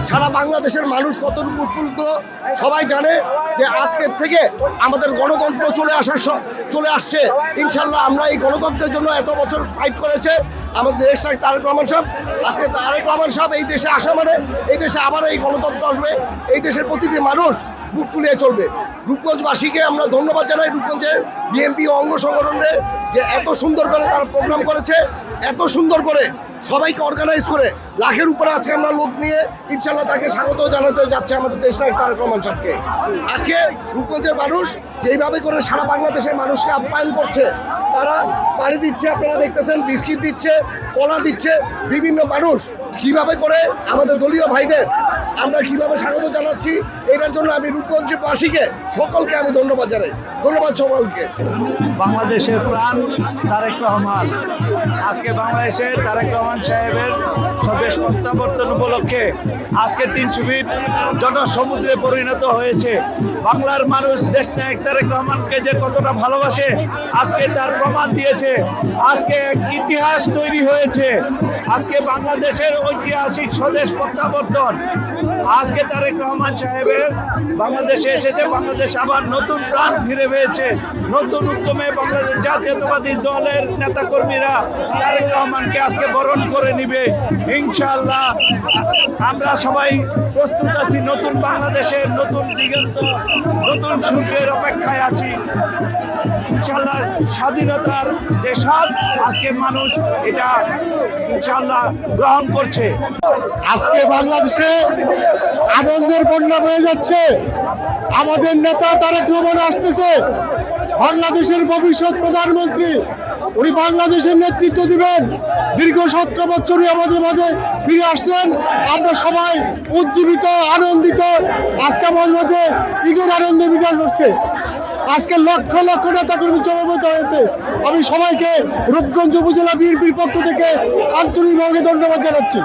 সারা বাংলাদেশের মানুষ কতটুকু উৎফুল্লিত সবাই জানে যে আজকের থেকে আমাদের গণতন্ত্র চলে আসছে। ইনশাল্লাহ আমরা এই গণতন্ত্রের জন্য এত বছর ফাইট করেছে আমাদের দেশটাকে তারেক রহমান সাহেব। আজকে তারেক রহমান সাহেব এই দেশে আসা মানে এই দেশে আবার এই গণতন্ত্র আসবে, এই দেশের প্রতিটি মানুষ বুক ফুলিয়ে চলবে। রূপগঞ্জবাসীকে আমরা ধন্যবাদ জানাই, রূপগঞ্জের বিএনপি অঙ্গ সংগঠনে যে এত সুন্দর করে তারা প্রোগ্রাম করেছে, এত সুন্দর করে সবাইকে অর্গানাইজ করে লাখের উপরে আজকে আমরা লোক নিয়ে ইনশাল্লাহ তাকে স্বাগত জানাতে যাচ্ছে আমাদের দেশ নায়ক তারেক রহমান সাহেবকে। আজকে রূপগঞ্জের মানুষ যেইভাবে করে সারা বাংলাদেশের মানুষকে আপ্যায়ন করছে, তারা পানি দিচ্ছে, আপনারা দেখতেছেন, বিস্কিট দিচ্ছে, কলা দিচ্ছে, বিভিন্ন মানুষ কিভাবে করে আমাদের দলীয় ভাইদের আমরা কিভাবে স্বাগত জানাচ্ছি, এটার জন্য আমি রূপগঞ্জবাসীকে সকলকে আমি ধন্যবাদ জানাই। ধন্যবাদ সকলকে। বাংলাদেশের প্রাণ তারেক রহমান, আজকে বাংলাদেশে তারেক রহমান সাহেবের স্বদেশ প্রত্যাবর্তন উপলক্ষে আজকে 300 ফিট জনসমুদ্রে পরিণত হয়েছে। বাংলার মানুষ দেশনায়ক তারেক রহমানকে যে কতটা ভালোবাসে আজকে তার প্রমাণ দিয়েছে। আজকে এক ইতিহাস তৈরি হয়েছে। আজকে বাংলাদেশের ঐতিহাসিক স্বদেশ প্রত্যাবর্তন আজকে তারেক রহমান সাহেবের বাংলাদেশে এসেছে। বাংলাদেশ আবার নতুন প্রাণ ফিরে পেয়েছে। নতুন উদ্যমে বাংলাদেশ জাতীয়তাবাদী দলের নেতাকর্মীরা তারেক রহমানকে আজকে বরণ করে নিবে ইনশাআল্লাহ। আমরা সবাই প্রস্তুত আছি, নতুন বাংলাদেশের নতুন দিগন্ত, নতুন সূর্যের অপেক্ষায় আছি ইনশাআল্লাহ। স্বাধীনতার যে স্বাদ আজকে মানুষ এটা ইনশাআল্লাহ গ্রহণ করছে। আজকে বাংলাদেশে আনন্দের বন্যা বয়ে যাচ্ছে। আমাদের নেতা তারেক রহমান আসতেছে, বাংলাদেশের ভবিষ্যৎ প্রধানমন্ত্রী। উনি বাংলাদেশের নেতৃত্ব দিবেন। দীর্ঘ 17 বছরই আমাদের মাঝে ফিরে আসছেন। আমরা সবাই উজ্জীবিত, আনন্দিত। আজকে আমাদের মধ্যে ঈদের আনন্দে বিকাশ হচ্ছে। আজকে লক্ষ লক্ষ নেতাকর্মী সমবেত হয়েছে। আমি সবাইকে রূপগঞ্জ উপজেলা বিএনপির পক্ষ থেকে আন্তরিকভাবে ধন্যবাদ জানাচ্ছি।